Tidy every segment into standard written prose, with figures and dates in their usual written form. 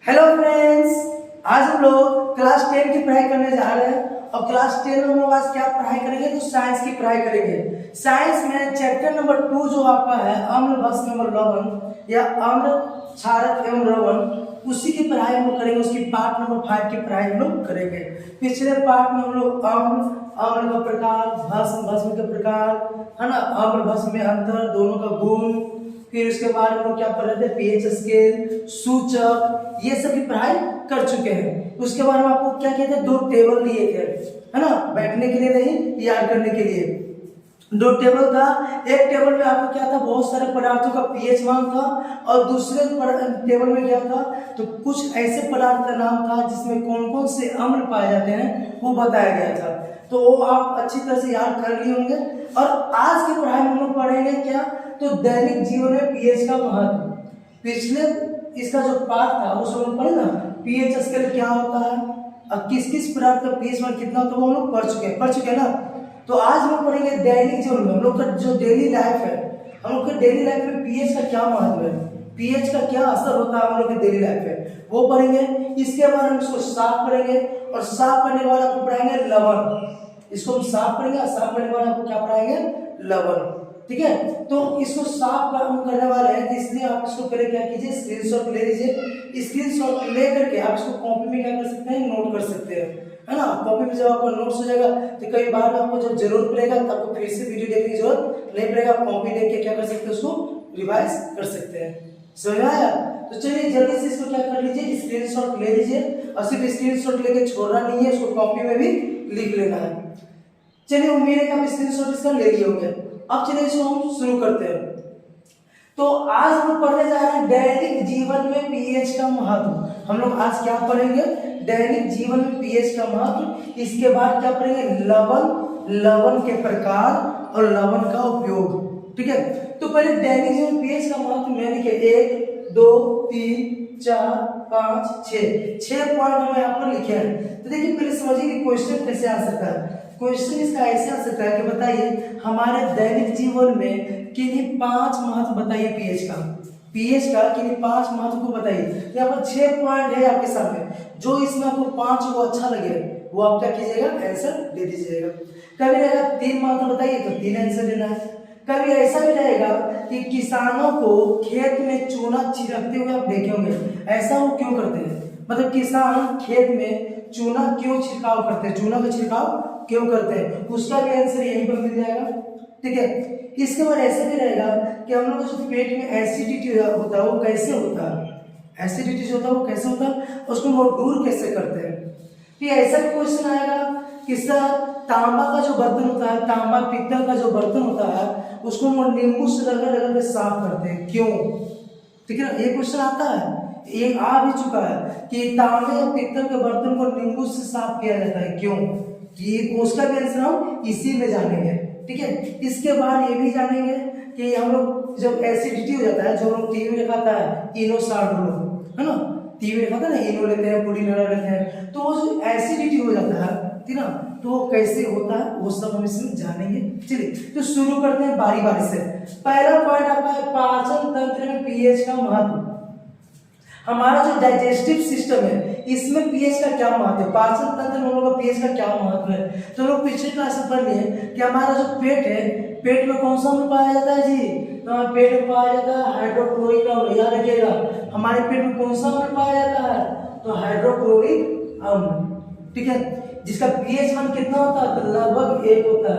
Hello friends, आज हम लोग क्लास 10 की पढ़ाई करने जा रहे हैं। और क्लास 10 में हम लोग आज क्या पढ़ाई करेंगे? तो साइंस की पढ़ाई करेंगे। साइंस में चैप्टर नंबर 2 जो आपका है अम्ल भस्म एवं लवण या अम्ल क्षारक एवं लवण, उसी की पढ़ाई हम लोग करेंगे। उसकी पार्ट नंबर 5 की पढ़ाई हम लोग करेंगे। पिछले पार्ट में हम लोग अम्ल का प्रकार, भस्म के प्रकार, है ना, अम्ल भस्म में अंतर, दोनों का गुण, फिर उसके बाद हम लोग क्या पढ़ रहे थे, पीएच स्केल, सूचक, ये सब की पढ़ाई कर चुके हैं। उसके बाद हम आपको क्या कहते हैं, दो टेबल लिए थे, है ना, बैठने के लिए नहीं, याद करने के लिए। दो टेबल था। एक टेबल में आपको क्या था, बहुत सारे पदार्थों का पीएच मान था, और दूसरे टेबल में क्या था, तो कुछ ऐसे पदार्थ का नाम था जिसमें कौन कौन से अम्ल पाए जाते हैं वो बताया गया था। तो वो आप अच्छी तरह से याद कर लिए होंगे। और आज की पढ़ाई में हम लोग पढ़ेंगे क्या, तो दैनिक जीवन में पीएच का महत्व। पिछले इसका जो पार्ट था उसमें हम पढ़े ना, पीएच स्केल क्या होता है और किस किस पदार्थ का पीएच मान कितना होता है, वो हम लोग पढ़ चुके हैं ना। तो आज हम लोग पढ़ेंगे दैनिक जीवन में, हम लोग का जो डेली लाइफ है, हम लोग के डेली लाइफ में पीएच का क्या महत्व है, पीएच का क्या असर होता है हम लोग के डेली लाइफ में, वो पढ़ेंगे। इसके बाद हम इसको साफ करेंगे, और साफ करने के बाद आपको पढ़ाएंगे लवण। इसको हम साफ करेंगे, और साफ करने के बाद आपको क्या पढ़ाएंगे, लवण। ठीक है, तो इसको साफ हम करने वाले हैं, तो इसलिए आप इसको पहले क्या कीजिए, स्क्रीनशॉट ले लीजिए। स्क्रीनशॉट ले करके आप इसको कॉपी में क्या कर सकते हैं, नोट कर सकते हैं, है ना। कॉपी में जब आपका नोट्स हो जाएगा तो कई बार आपको जब जरूरत पड़ेगा तब आपको फिर से वीडियो देखने की जरूरत नहीं पड़ेगा। कॉपी देख के क्या कर सकते हैं, उसको रिवाइज कर सकते हैं। समझ में आया? तो चलिए जल्दी से इसको क्या कर लीजिए, स्क्रीनशॉट ले लीजिए। और सिर्फ स्क्रीनशॉट लेके छोड़ना नहीं है, इसको कॉपी में भी लिख लेना है। चलिए, उम्मीद है कि आप स्क्रीनशॉट इसका ले लिए होंगे। अब चलिए इसको हम शुरू करते हैं। तो आज हम पढ़ने जा रहे हैं दैनिक जीवन में पीएच का महत्व। हम लोग आज क्या पढ़ेंगे, दैनिक जीवन में पीएच का महत्व। इसके बाद क्या पढ़ेंगे, लवण के प्रकार और लवण का उपयोग। ठीक है, तो पहले दैनिक जीवन पीएच का महत्व में लिखे 1 2 3 4 5 6 पॉइंट हम यहाँ पर लिखे हैं। तो देखिए पहले समझिए कि क्वेश्चन कैसे आ सकता है। क्वेश्चन इसका ऐसे आ सकता है कि बताइए हमारे दैनिक जीवन में किन्हीं 5 महत्व बताइए पीएच का किन्हीं 5 महत्व को बताइए। यहाँ पर 6 पॉइंट है आपके सामने, जो इसमें आपको 5 को अच्छा लगे वो आप क्या कीजिएगा, आंसर दे दीजिएगा। कभी रहेगा 3 महत्व बताइए तो 3 आंसर देना है। कभी ऐसा भी रहेगा कि किसानों को खेत में चूना छिड़कते हुए आप देखे होंगे, ऐसा वो क्यों करते हैं, मतलब किसान खेत में चूना क्यों छिड़काव करते हैं, चूना का छिड़काव क्यों करते हैं, उसका भी आंसर यहीं पर मिल जाएगा। ठीक है, इसके बाद ऐसे भी रहेगा कि हम लोग जो पेट में एसिडिटी होता है वो कैसे होता है, एसिडिटी जो होता है वो कैसे होता है, उसको वो दूर कैसे करते हैं। फिर ऐसा भी क्वेश्चन आएगा कि सर तांबा का जो बर्तन होता है, तांबा पित्तल का जो बर्तन होता है, उसको वो नींबू से रगड़ के साफ करते हैं, क्यों। ठीक है ना, ये क्वेश्चन आता है, ये आ भी चुका है कि तांबे या पित्तल के बर्तन को नींबू से साफ किया जाता है, क्यों। ये उसका भी आंसर हम इसी में जानेंगे। ठीक है, इसके बाद ये भी जानेंगे कि हम लोग जब एसिडिटी हो जाता है, जो हम लोग टीवी में दिखाता है इनोसाल्ट, है ना, टीवी में दिखाता है ना, इनो लेते हैं, पुदीना लेते हैं, तो वो जो एसिडिटी हो जाता है, ठीक ना, तो वो कैसे होता है वो सब हम इसमें जानेंगे। चलिए तो शुरू करते हैं बारी बारी से। पहला पॉइंट आपका है पाचन तंत्र में पीएच का महत्व। हमारा जो डाइजेस्टिव सिस्टम है इसमें पीएच का क्या महत्व है, पाचन तंत्र में हम लोग का पीएच का क्या महत्व है। तो लोग पिछले क्लास में पढ़ लिए कि हमारा जो पेट है, पेट में कौन सा अम्ल पाया जाता है जी, तो हमारे पेट में पाया जाता है हाइड्रोक्लोरिक अम्ल। याद रखिएगा, हमारे पेट में कौन सा अम्ल पाया जाता है, तो हाइड्रोक्लोरिक अम्ल। ठीक है, जिसका पीएच मान कितना होता है, तो लगभग 1 होता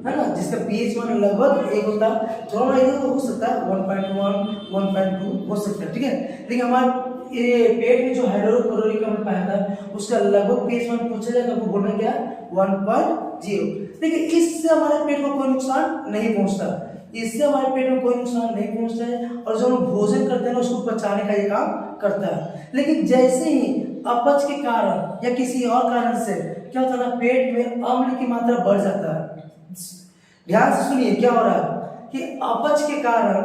है ना, जिसका पीएच मान लगभग 1 होता है। थोड़ा इधर हो सकता है 1.1 1.2 हो सकता है। ठीक है, लेकिन हमारे ये पेट में जो हाइड्रोक्लोरिक अम्ल पाया था उसका लगभग पीएच मान पूछा जाए तो बोलना क्या, 1.0। देखिए इससे हमारे पेट को कोई नुकसान नहीं पहुंचता, इससे हमारे पेट में कोई नुकसान नहीं पहुंचता है, और जो हम भोजन करते हैं उसको पचाने का ये काम करता है। लेकिन जैसे ही अपच के कारण या किसी और कारण से क्या होता है, पेट में अम्ल की मात्रा बढ़ जाता है। ध्यान से सुनिए क्या हो रहा है कि अपच के कारण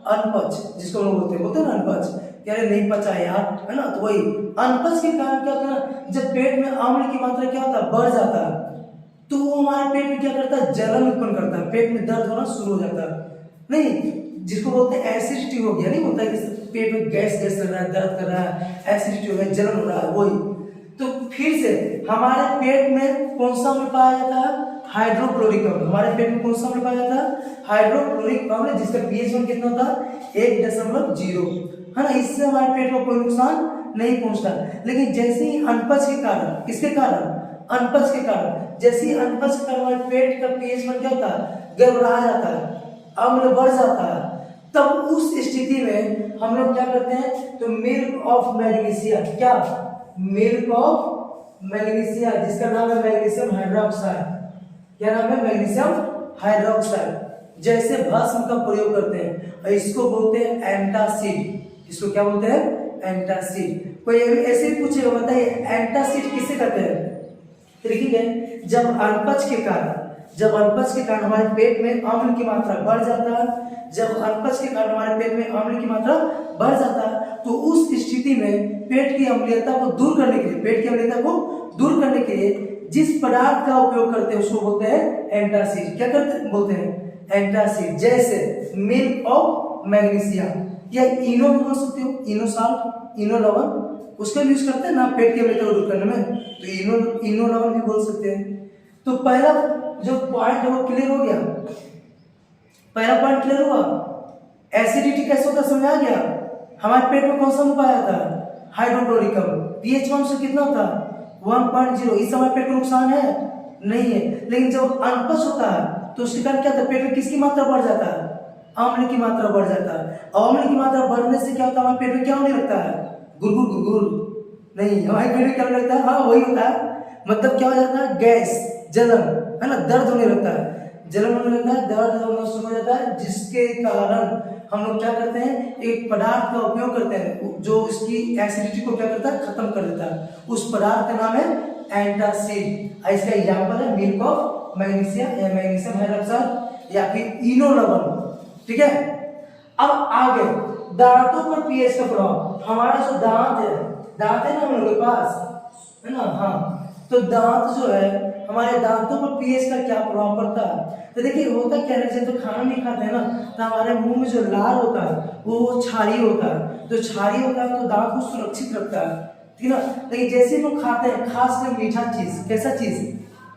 अनपच, जिसको हम लोग बोलते हैं ना अनपच, यार नहीं पचा यार, है ना, तो वही अनपच के कारण क्या होता है, जब पेट में अम्ल की मात्रा क्या होता है, बढ़ जाता है, तो वो हमारे पेट में क्या करता है, जलन उत्पन्न करता है, पेट में दर्द होना शुरू हो जाता है। नहीं, जिसको बोलते हैं एसिडिटी हो गया, नहीं होता है कि पेट में गैस गैस लग रहा है, दर्द कर रहा है, एसिडिटी हो गया, जलन हो रहा है, वही। तो फिर से हमारे पेट में कौन सा अम्ल पाया जाता है? हाइड्रोक्लोरिक अम्ल। हमारे पेट में कौन सा अम्ल पाया जाता है? हाइड्रोक्लोरिक अम्ल, जिसका pH 1 कितना होता है? 1.0, है ना। इससे हमारे पेट को कोई नुकसान नहीं पहुंचता। लेकिन जैसे ही अनपच के कारण, किसके कारण? अनपच के कारण, जैसे ही अनपच के कारण हमारे पेट का pH 1 क्या होता है? गड़बड़ा जाता है, अम्ल बढ़ जाता है। तब उस स्थिति में हम लोग क्या करते हैं? तो मिल्क ऑफ मैग्नीशिया, क्या? मिल्क ऑफ मैग्नीशिया, जिसका नाम है मैग्नीशियम हाइड्रोक्साइड। क्या नाम है? Magnesium hydroxide. जैसे भस्म का प्रयोग करते हैं, और इसको बोलते हैं एंटासिड। इसको क्या बोलते हैं? एंटासिड। कोई ऐसे ही पूछेगा, बताइए एंटासिड किसे कहते हैं? ठीक है, जब अनपच के कारण हमारे पेट में अम्ल की मात्रा बढ़ जाता है, जब अनपच के कारण हमारे पेट में अम्ल की मात्रा बढ़ जाता है, तो उस स्थिति में पेट की अम्लीयता को दूर करने के लिए जिस पदार्थ का उपयोग करते हैं उसको बोलते हैं एंटासिड। क्या बोलते हैं? एंटासिड। जैसे मिल्क ऑफ मैग्नीशिया, या इनो भी बोल सकते हो, इनो साल्ट, इनो लवण, उसका यूज करते हैं ना पेट की अम्लीयता को दूर करने में, तो इनो लवण भी बोल सकते हैं। तो पहला जो पॉइंट है वो क्लियर हो गया। पहला पॉइंट क्लियर हुआ। एसिडिटी कैसे होता है समझ आ गया। हमारे पेट में कौन सा अम्ल पाया जाता है? हाइड्रोक्लोरिक अम्ल। pH 1 से कितना होता है? 1.0। इस समय पेट को नुकसान है? नहीं है। लेकिन जब अनपच होता है तो उसके कारण क्या होता है? पेट में किसकी मात्रा बढ़ जाता है? अम्ल की मात्रा बढ़ जाता है। और अम्ल की मात्रा बढ़ने से क्या होता है? हमारे पेट में क्या होने लगता है? गुरगुर गुरगुर नहीं, हमारे पेट में क्या होने लगता है? हाँ वही होता है। मतलब क्या हो जाता है? गैस, जलन, है ना, दर्द होने लगता है, जलन होने लगता है, दर्द होना शुरू हो जाता है, जिसके कारण हम लोग क्या करते हैं? एक पदार्थ का उपयोग करते हैं जो इसकी एसिडिटी को क्या करता है? खत्म कर देता है। उस पदार्थ का नाम है एंटासिड। इसका एग्जांपल है मिल्क ऑफ मैग्नीशिया या मैग्नीशियम हाइड्रोक्साइड या फिर इनो लवण। ठीक है, अब आगे दांतों पर pH का प्रभाव। हमारा जो दांत है ना हम लोग के पास, है ना, हाँ, तो दांत जो है, हमारे दांतों पर pH का क्या प्रभाव पड़ता है? तो देखिए होता क्या है, जब तो खाना नहीं खाते हैं ना, तो हमारे मुंह में जो लार होता है वो क्षारीय होता है। तो क्षारीय होता है तो दांत को सुरक्षित रखता है, ठीक है ना। लेकिन जैसे हम लोग खाते हैं, खासकर मीठा चीज, कैसा चीज?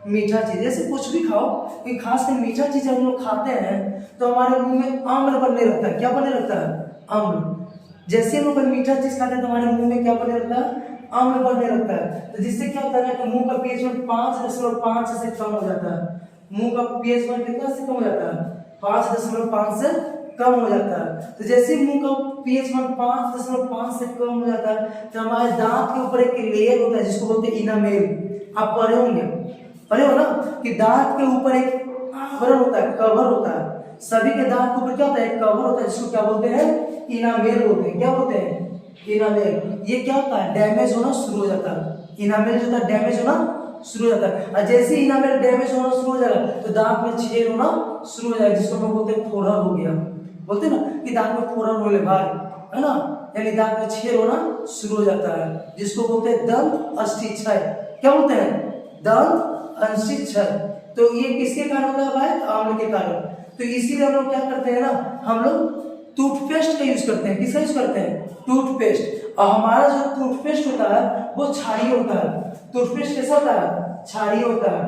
मीठा चीज, जैसे कुछ भी खाओ, लेकिन खासकर मीठा चीज हम लोग खाते हैं तो हमारे मुंह में अम्ल बनने लगता है। क्या बनने लगता है? अम्ल। जैसे हम लोग मीठा चीज खाते हैं तो हमारे मुंह में क्या बनने लगता है? अम्ल बढ़ने लगता है। तो जिससे क्या होता है ना कि मुंह का pH 1 5.5 से कम हो जाता है। मुंह का pH 1 कितना से कम हो जाता है? 5.5 से कम हो जाता है। तो जैसे मुंह का pH 1 5.5 से कम हो जाता है तो हमारे दांत के ऊपर एक लेयर होता है जिसको बोलते हैं इनामेल। आप पढ़े होंगे, पढ़े हो ना कि दांत के ऊपर एक आवरण होता है, कवर होता है। सभी के दांत के ऊपर क्या होता है? एक कवर होता है जिसको क्या बोलते हैं? इनामेल बोलते हैं। क्या बोलते हैं? इनामेल। ये क्या होता है? डैमेज होना शुरू हो जाता है। इनामेल जो होता है डैमेज होना शुरू हो जाता है, और जैसे ही इनामेल डैमेज होना शुरू हो जाएगा तो दांत में छेद होना शुरू हो जाएगा, जिसको हम बोलते हैं फोड़ा हो गया। बोलते हैं ना कि दांत में फोड़ा होने भाई, है ना, यानी दांत में छेद होना शुरू हो जाता है, जिसको बोलते हैं दंत अस्थिक्षय। क्या बोलते हैं? दंत अस्थिक्षय। तो ये किसके कारण होता है भाई? अम्ल के कारण। तो इसीलिए हम लोग क्या करते हैं ना, हम लोग टूथपेस्ट का यूज करते हैं। किसका यूज करते हैं? टूथपेस्ट। और हमारा जो टूथपेस्ट होता है वो क्षारीय होता है। टूथपेस्ट कैसा होता है? क्षारीय होता है,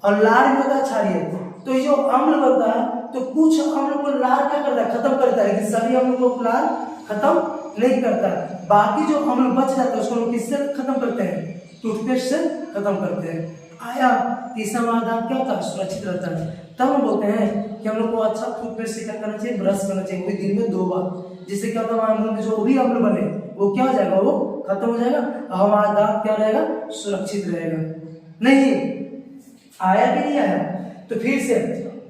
और लार भी होता है क्षारीय। तो ये जो अम्ल बनता है तो कुछ अम्ल को लार क्या करता है? खत्म करता है, लेकिन सभी अम्ल को लार खत्म नहीं करता है। बाकी जो अम्ल बच जाता है उसको हम किससे खत्म करते हैं? टूथपेस्ट से खत्म करते हैं। आया तीसरा दांत क्या होता है? सुरक्षित रहता है। तब हम बोलते हैं कि हम लोग को अच्छा टूथपेस्ट से क्या करना चाहिए? ब्रश करना चाहिए, वो दिन में 2 बार, जिससे क्या होता है हमारे मुंह में जो भी अम्ल बने वो क्या हो जाएगा? वो खत्म हो जाएगा, और हमारा दांत क्या रहेगा? सुरक्षित रहेगा। नहीं आया कि नहीं आया? तो फिर से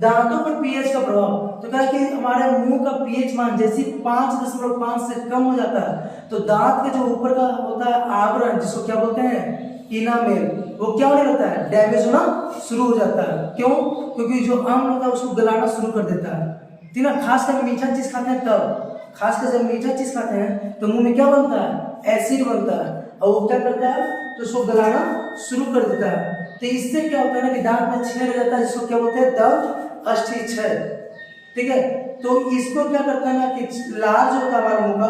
दांतों पर pH का प्रभाव। तो कहा कि हमारे मुंह का pH मान जैसे 5.5 से कम हो जाता है तो दांत के जो ऊपर का होता है आवरण, जिसको क्या बोलते हैं? इनामेल, वो क्या होने लगता है? डैमेज होना शुरू हो जाता है। क्यों? क्योंकि जो अम्ल होता है उसको गलाना शुरू कर देता है, ठीक है ना। खासकर मीठा चीज खाते हैं तब, खासकर जब मीठा चीज खाते हैं तो मुंह में क्या बनता है? एसिड बनता है, और वो क्या करता है? तो उसको गलाना शुरू कर देता है। तो इससे क्या होता है ना कि दांत में छेद हो जाता है, जिसको क्या बोलते हैं? दंत अस्थिक्षय। ठीक है, तो इसको क्या करता है ना कि लार जो होता है हमारा मुंह का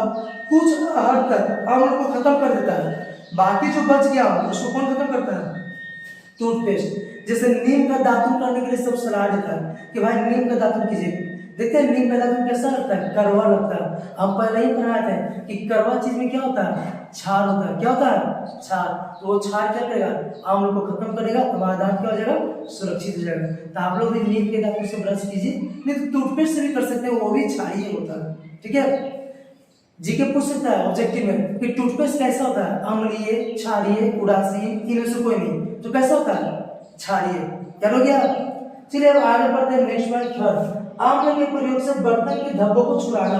कुछ हद तक अम्ल को खत्म कर देता है, बाकी जो बच गया उसको कौन खत्म करता है? टूथपेस्ट। जैसे नीम का दातुन करने के लिए सब सलाह देता है कि भाई नीम का दातुन कीजिए। देखते हैं नीम का दातुन कैसा लगता है? कड़वा लगता है। हम पहले ही पढ़ाए थे कि कड़वा चीज में क्या होता है? क्षार होता है। क्या होता है? क्षार। तो वो क्षार क्या करेगा? अम्ल को खत्म करेगा, तुम्हारा दांत क्या हो जाएगा? सुरक्षित हो जाएगा। तो आप लोग भी नीम के दातुन से ब्रश कीजिए, नहीं तो टूथपेस्ट से भी कर सकते हैं, वो भी क्षारीय होता है। ठीक है, जीके पूछ सकता है ऑब्जेक्टिव में कि टूथपेस्ट कैसा होता है? अम्लीय, क्षारीय, उदासीन, इनमें से कोई नहीं। तो कैसा होता है? क्षारीय। क्या हो गया? चलिए अब आगे बढ़ते हैं। नेक्स्ट पॉइंट थर्ड, अम्ल के प्रयोग से बर्तन के धब्बों को छुड़ाना।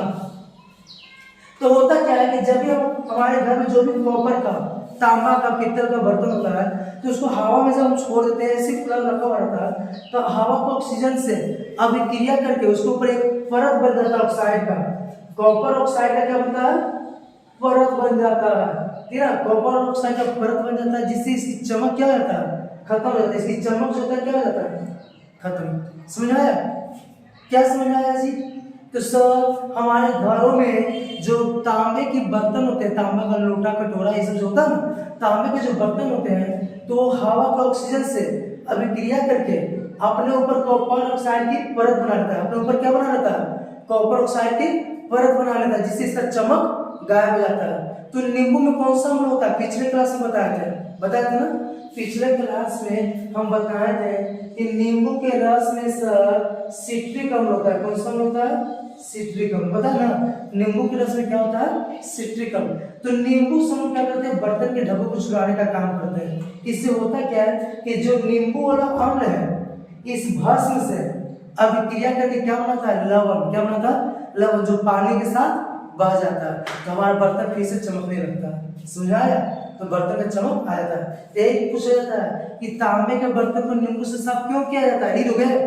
तो होता क्या है कि जब भी हम हमारे घर में जो भी कॉपर का, तांबा का, पित्तल का बर्तन होता है तो उसको हवा में जब हम छोड़ देते हैं, ऐसे खुला रखा हुआ रहता है, तो हवा को ऑक्सीजन से अभिक्रिया करके उसके ऊपर एक परत बन जाता है ऑक्साइड का। कॉपर ऑक्साइड का क्या बनता है? परत बन जाता है। ठीक है, कॉपर ऑक्साइड का परत बन जाता है, जिससे इसकी चमक क्या हो जाता है? खत्म हो जाता है। इसकी चमक जो होता है क्या हो जाता है? खत्म। समझ आया? क्या समझ आया जी? तो सर हमारे घरों में जो तांबे के बर्तन होते हैं, तांबा का लोटा, कटोरा, ये सब जो होता है ना, तांबे के जो बर्तन होते हैं, तो हवा का ऑक्सीजन से अभिक्रिया करके अपने ऊपर कॉपर ऑक्साइड की परत बना लेता है। अपने ऊपर क्या बना लेता है? कॉपर ऑक्साइड की परत बना लेता है, जिससे इसका चमक गायब हो जाता है। तो नींबू में कौन सा अम्ल होता है? पिछले क्लास में बताए थे ना? पिछले क्लास में हम बताए थे कि नींबू के रस में सर सिट्रिक अम्ल होता है। कौन सा अम्ल होता है? सिट्रिक अम्ल। पता है ना, नींबू के रस में क्या होता है? सिट्रिक अम्ल। तो नींबू से हम क्या करते हैं? बर्तन के धब्बों को छुड़ाने का काम करते हैं। इससे होता क्या है कि जो नींबू वाला अम्ल है, इस भस्म से अभिक्रिया करके क्या बनाता है? लवण। क्या बनाता है? लवण, जो पानी के साथ बह जाता है, तो हमारा बर्तन फिर से चमकने लगता है। समझाया? तो बर्तन में चमक आ जाता है। एक पूछा जाता है कि तांबे के बर्तन को नींबू से साफ क्यों किया जाता है? रीड हो गए?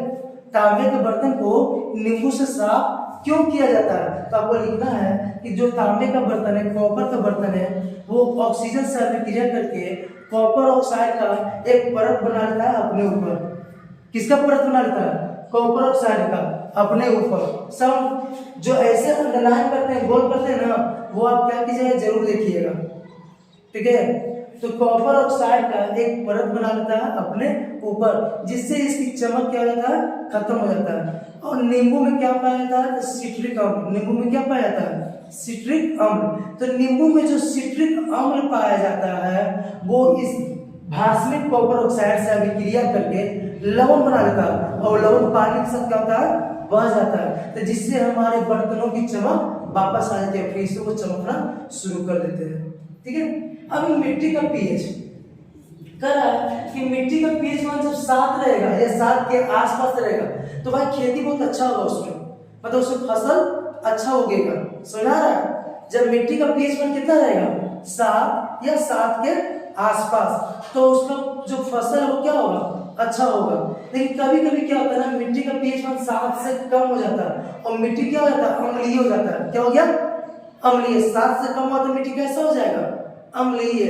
तांबे के बर्तन को नींबू से साफ क्यों किया जाता है? तो आपको लिखना है कि जो तांबे का बर्तन है, कॉपर का बर्तन है, वो ऑक्सीजन से अभिक्रिया करके कॉपर ऑक्साइड का एक परत बना लेता है अपने ऊपर। किसका परत बना लेता है? कॉपर ऑक्साइड का अपने ऊपर। सब जो ऐसे अंडरलाइन करते हैं, गोल करते हैं ना, वो आप क्या कीजिएगा? जरूर देखिएगा। ठीक है, तो कॉपर ऑक्साइड का एक परत बना लेता है अपने ऊपर, जिससे इसकी चमक क्या हो जाता है? खत्म हो जाता है। और नींबू में क्या पाया जाता है? तो सिट्रिक अम्ल। नींबू में क्या पाया जाता है? सिट्रिक अम्ल। तो नींबू में जो सिट्रिक अम्ल पाया जाता है, वो इस भास्मिक कॉपर ऑक्साइड से अभिक्रिया करके लवण बना लेता है, और लवण पानी के साथ क्या होता है? बह जाता है। तो जिससे हमारे बर्तनों की चमक वापस आ जाती है, फिर से वो चमकना शुरू कर देते हैं। ठीक है, अब मिट्टी का पीएच कर रहा है कि मिट्टी का पीएच मान जब 7 रहेगा या 7 के आसपास रहेगा, तो भाई खेती बहुत अच्छा होगा उसमें, मतलब उसमें फसल अच्छा उगेगा। समझ आ रहा है? जब मिट्टी का पीएच मान कितना रहेगा? 7 या 7 के आसपास, तो उसका जो फसल है वो क्या होगा? अच्छा होगा। लेकिन कभी कभी क्या होता है ना, मिट्टी का पीएच मान 7 से कम हो जाता है, और मिट्टी क्या हो जाता है? अम्लीय हो जाता है। क्या हो गया? अम्लीय। 7 से कम हुआ तो मिट्टी कैसा हो जाएगा? अम्लीय।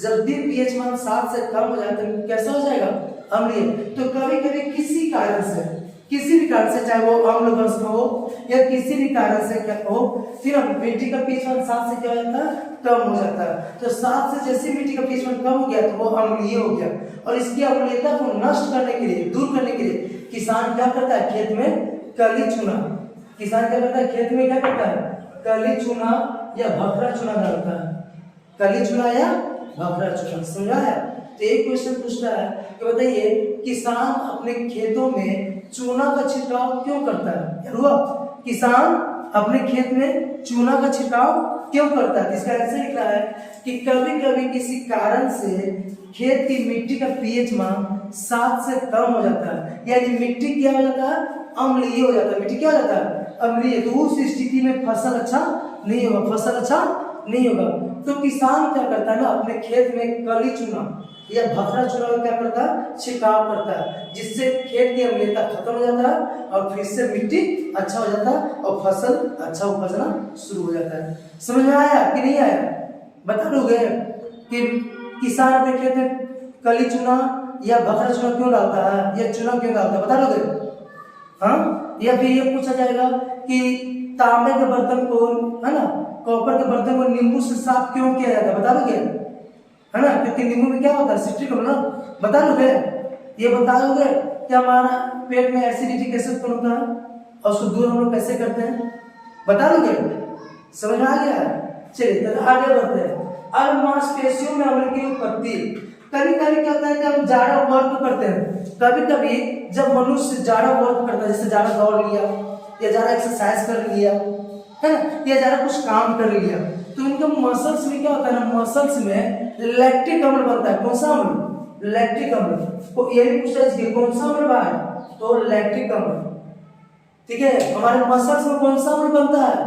जब भी पीएच मान 7 से कम हो जाता है, कैसा हो जाएगा? अम्लीय। तो कभी कभी किसी कारण से, किसी भी कारण से, चाहे वो अम्लवश हो या किसी भी कारण से क्या हो, फिर मिट्टी का पीएच मान 7 से क्या हो जाता है? कम हो जाता है। तो 7 से जैसे मिट्टी का पीएच मान कम हो गया तो वो अम्लीय हो गया, और इसकी अम्लीयता को नष्ट करने के लिए, दूर करने के लिए किसान क्या करता है? खेत में कली चूना। किसान क्या करता है? खेत में क्या करता है? कली चूना या भखरा चूना डालता है। कली चूना या भखरा चूना। समझा है? तो एक क्वेश्चन पूछता है कि बताइए, किसान अपने खेतों में चूना का छिड़काव क्यों करता है? क्या हुआ? किसान अपने खेत में चूना का छिड़काव क्यों करता है? इसका आंसर लिखा है कि कभी कभी किसी कारण से खेत की मिट्टी का पीएच मान 7 से कम हो जाता है, यानी मिट्टी क्या हो जाता है? अम्लीय हो जाता है। मिट्टी क्या हो जाता है? अम्लीय। तो उस स्थिति में फसल अच्छा नहीं होगा, फसल अच्छा नहीं होगा। तो किसान क्या करता है ना, अपने खेत में कली चूना या भखरा चूना का क्या करता है? छिड़काव करता है, जिससे खेत की अम्लीयता खत्म हो जाता है, और फिर से मिट्टी अच्छा हो जाता है, और फसल अच्छा उपजना शुरू हो जाता है। समझ में आया कि नहीं आया? बता दोगे कि किसान अपने खेत में कली चूना या भखरा चूना क्यों डालता है, या चूना क्यों डालता है? बता दोगे? हाँ? या फिर ये पूछा जाएगा कि तांबे के बर्तन को, है ना, कॉपर के बर्तन को नींबू से साफ क्यों किया जाता है, बता दोगे, है ना, क्योंकि नींबू में क्या होता है, सिट्रिक अम्ल, बता दोगे, ये बता दोगे कि हमारा पेट में एसिडिटी कैसे उत्पन्न होता है और उसको दूर हम लोग कैसे करते हैं, बता दोगे, समझ में आ गया। चलिए तो आगे बढ़ते हैं। अब मांसपेशियों में अम्ल की उत्पत्ति, कभी कभी क्या होता है कि हम ज्यादा वर्क करते हैं, कभी कभी जब मनुष्य ज्यादा वर्क करता है, जैसे ज्यादा दौड़ लिया या ज्यादा एक्सरसाइज कर लिया, है ना, या ज्यादा कुछ काम कर लिया, तो उनके मसल्स में क्या होता है ना, मसल्स में लैक्टिक अम्ल बनता है। कौन सा अम्ल, लैक्टिक अम्ल, तो ये भी पूछा है कौन सा अम्ल भाई, तो लैक्टिक अम्ल, ठीक है। हमारे मसल्स में कौन सा अम्ल बनता है,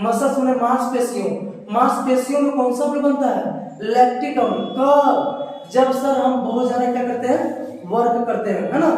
मसल्स में मांसपेशियों, मांसपेशियों में कौन सा अम्ल बनता है, लैक्टिक अम्ल। कब, जब सर हम बहुत ज्यादा क्या करते हैं, वर्क करते हैं, है ना,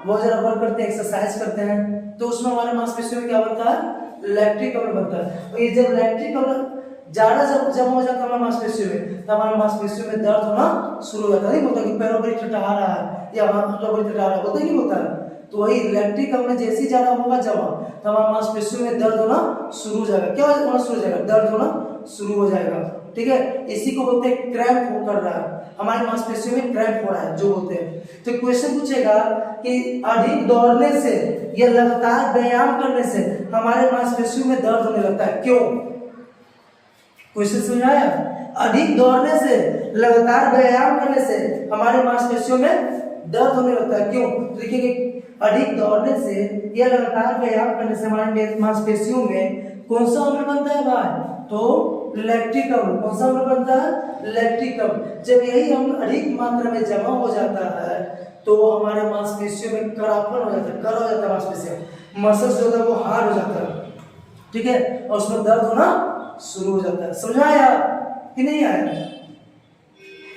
बहुत ज्यादा वर्क करते हैं, एक्सरसाइज करते हैं, तो उसमें हमारे मांसपेशियों में क्या बनता है, लैक्टिक अम्ल बनता है। और ये जब लैक्टिक अम्ल ज्यादा जब जमा हो जाता है हमारे मांसपेशियों में, तो हमारे मांसपेशियों में दर्द होना शुरू हो जाता है। नहीं होता कि पैरों पर टटा रहा है या हाथों पर टटा रहा है, होता ही नहीं होता है। तो वही लैक्टिक अम्ल जैसे ही ज्यादा होगा जमा, तो हमारे मांसपेशियों में दर्द होना शुरू हो जाएगा। क्या होना शुरू हो जाएगा, दर्द होना शुरू हो जाएगा, ठीक है। इसी को बोलते हैं क्रैम्प हो कर रहा है, हमारी मांसपेशियों में क्रैम्प हो रहा है जो बोलते हैं। तो क्वेश्चन पूछेगा कि अधिक दौड़ने से या लगातार व्यायाम करने से हमारे मांसपेशियों में दर्द होने लगता है, क्यों, क्वेश्चन समझ आया। अधिक दौड़ने से, लगातार व्यायाम करने से हमारे मांसपेशियों में दर्द होने लगता है, क्यों, तो देखिए अधिक दौड़ने से या लगातार व्यायाम करने से हमारे मांसपेशियों में कौन सा अम्ल बनता है भाई, तो लैक्टिक अम्ल। कौन सा अम्ल बनता है, लैक्टिक अम्ल। जब यही अम्ल अधिक मात्रा में जमा हो जाता है तो हमारे मांसपेशियों में कड़ापन हो जाता है, कड़ा हो जाता है मांसपेशियों, मसल्स जो होता है वो हार्ड हो जाता है, ठीक है, और उसमें दर्द होना शुरू हो जाता है। समझ आया कि नहीं आया।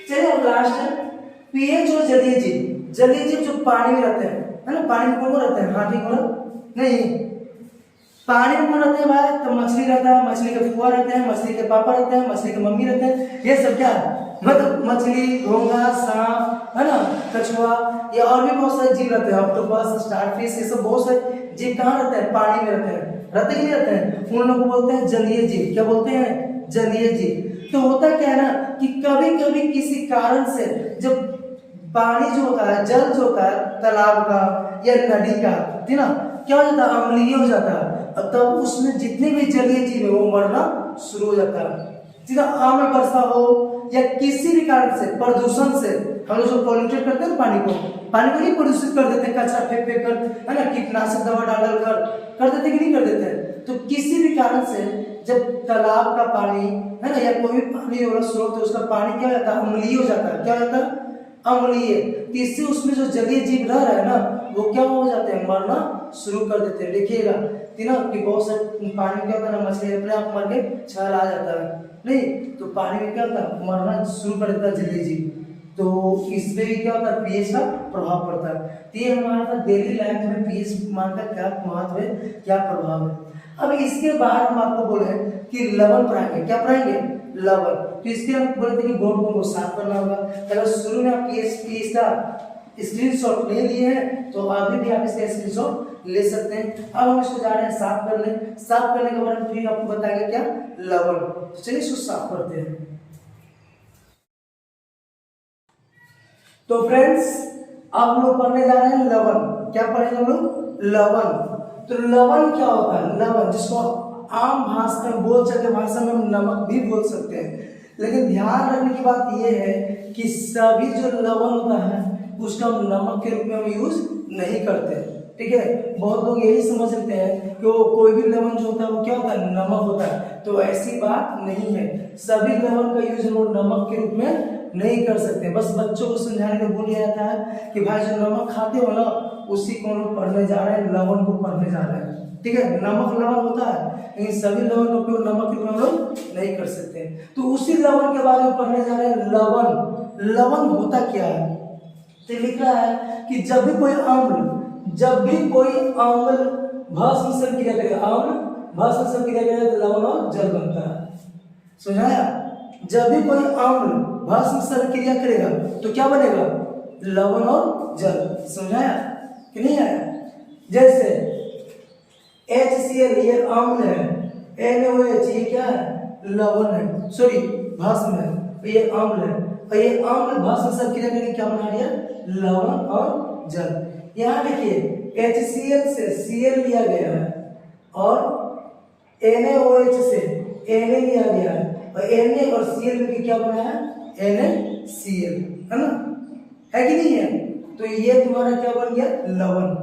चलिए अब लास्ट है पीएच और जलीय जीव। जलीय जीव जो पानी में रहते हैं, है ना, पानी में कौन रहते हैं, हाथी घोड़ा नहीं, पानी में कौन रहते हैं भाई, तो मछली रहता है, मछली के फुआ रहते हैं, मछली के पापा रहते हैं, मछली के मम्मी रहते हैं, ये सब क्या है, मतलब मछली, घोंगा, सांप, है ना, कछुआ, या और भी बहुत सारे जीव रहते हैं, ऑक्टोपस, स्टारफिश, ये सब बहुत सारे जीव कहाँ रहते हैं, पानी में रहते हैं, रहते ही नहीं रहते हैं, उन लोगों को बोलते हैं जलीय जीव। क्या बोलते हैं, जलीय जीव। तो होता क्या है ना कि कभी कभी किसी कारण से जब पानी जो होता है, जल जो होता है तालाब का या नदी का, ठीक ना, क्या हो जाता है, अम्लीय हो जाता है, तब उसमें जितने भी जलीय जीव है वो मरना शुरू हो जाता है। सीधा आम्ल वर्षा हो या किसी भी कारण से, प्रदूषण से, हम लोग जो पॉल्यूटेड करते हैं पानी को ही प्रदूषित कर देते हैं, कचरा फेंक फेंक कर, है ना, कीटनाशक दवा डाल कर देते कि नहीं कर देते हैं। तो किसी भी कारण से जब तालाब का पानी, है ना, या कोई भी पानी वाला स्रोत है, उसका पानी क्या हो जाता है, अम्लीय हो जाता है। क्या हो जाता है, अम्लीय। इससे उसमें जो जलीय जीव रह रहा है ना, वो क्या हो जाते हैं, मरना शुरू कर देते हैं। देखिएगा ना कि बहुत सारे पानी में क्या होता है ना, मछली अपने आप मर के छल आ जाता है, नहीं तो पानी में क्या होता है, मरना शुरू कर देता है जलीय जीव। तो इसमें भी क्या होता है, पीएच का प्रभाव पड़ता है। तो ये हमारा डेली लाइफ में पीएच मान का क्या महत्व है, क्या प्रभाव है। अब इसके बाद हम आपको बोले कि लवण पढ़ाएंगे। क्या पढ़ाएंगे, लवण। तो इसके हम बोले थे कि बोर्ड को साफ करना होगा। अगर शुरू में आप पीएच का स्क्रीनशॉट ले लिए हैं तो अभी भी आप इसका स्क्रीनशॉट ले सकते हैं। अब हम इसको जा रहे हैं साफ करने। साफ करने के बाद फिर आपको बताएंगे क्या, लवण। तो चलिए इसको साफ करते हैं। तो फ्रेंड्स अब हम लोग पढ़ने जा रहे हैं लवण। क्या पढ़ेंगे हम लोग, लवण। तो लवण क्या होता है, लवण जिसको आम भाषा में, बोलचाल की भाषा में हम नमक भी बोल सकते हैं। लेकिन ध्यान रखने की बात यह है कि सभी जो लवण होता है उसका हम नमक के रूप में हम यूज नहीं करते, ठीक है। बहुत लोग यही समझ लेते हैं कि वो कोई भी लवण जो होता है वो क्या होता है, नमक होता है। तो ऐसी बात नहीं है। सभी लवण का यूज हम लोग नमक के रूप में नहीं कर सकते। बस बच्चों को समझाने का भूल जाता है कि भाई जो नमक खाते हो ना, उसी को हम लोग पढ़ने जा रहे हैं, लवण को पढ़ने जा रहे हैं, ठीक है। नमक लवण होता है, लेकिन सभी लवण का उपयोग नमक के रूप में हम लोग नहीं कर सकते। तो उसी लवण के बारे में पढ़ने जा रहे हैं, लवण। लवण होता क्या है, तो लिख रहा है कि जब भी कोई अम्ल भस्म से क्रिया करेगा, अम्ल भस्म से क्रिया करेगा तो लवण और जल बनता है। समझाया, जब भी कोई अम्ल भस्म से क्रिया करेगा तो क्या बनेगा, लवण और जल। समझाया कि नहीं आया। जैसे HCl ये अम्ल है, NaOH ये क्या है, लवण है, सॉरी भस्म है, ये अम्ल है, और ये अम्ल भस्म सब क्रिया करके क्या बना दिया, लवण और जल। यहाँ देखिए HCl से Cl लिया गया है और NaOH से Na लिया गया है, और Na और Cl मिलकर क्या बना है, NaCl, है ना, है कि नहीं है। तो ये तुम्हारा क्या बन गया, लवण।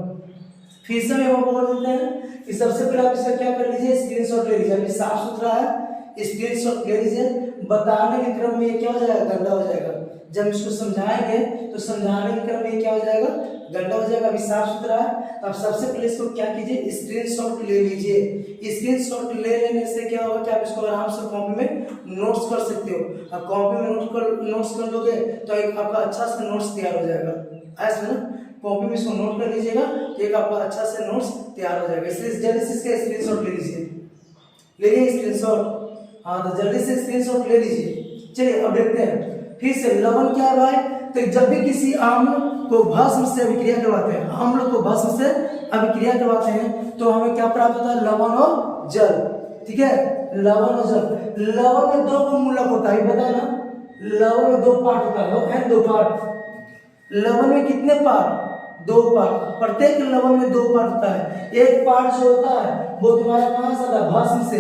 फिर से हम बोल देते हैं कि सबसे पहले आप इसका क्या कर लीजिए, स्क्रीनशॉट ले लीजिए। अभी साफ सुथरा है, स्क्रीनशॉट ले लीजिए। बताने के क्रम में ये क्या हो जाएगा, गंदा हो जाएगा। जब इसको समझाएंगे तो समझाने के क्रम में ये क्या हो जाएगा, गंदा हो जाएगा। अभी साफ सुथरा है तो आप सबसे पहले इसको क्या कीजिए, स्क्रीनशॉट ले लीजिए। स्क्रीनशॉट ले लेने से क्या होगा कि आप इसको आराम से कॉपी में नोट्स कर सकते हो। आप कॉपी में नोट्स कर लोगे तो एक आपका अच्छा सा नोट्स तैयार हो जाएगा। ऐसा ना, कॉपी में इसको नोट कर लीजिएगा तो एक आपका अच्छा से नोट्स तैयार हो जाएगा। इसलिए जल्दी से इसका स्क्रीनशॉट ले लीजिए, ले लीजिए स्क्रीनशॉट। हाँ तो जल्दी से स्क्रीनशॉट ले लीजिए। चलिए अब देखते हैं फिर से लवण क्या है भाई, तो जब भी किसी अम्ल को भस्म से अभिक्रिया करवाते हैं, अम्ल को भस्म से अभिक्रिया करवाते हैं तो हमें क्या प्राप्त होता है, लवण और जल। ठीक है, लवण और जल। लवण में दो मूलक होता है, पता है ना, लवण में दो पार्ट होता है, दो पार्ट। लवण में कितने पार्ट, दो पार्ट। प्रत्येक लवण में दो पार्ट होता है। एक पार्ट जो होता है वो तुम्हारा कहां से आता है, भस्म से।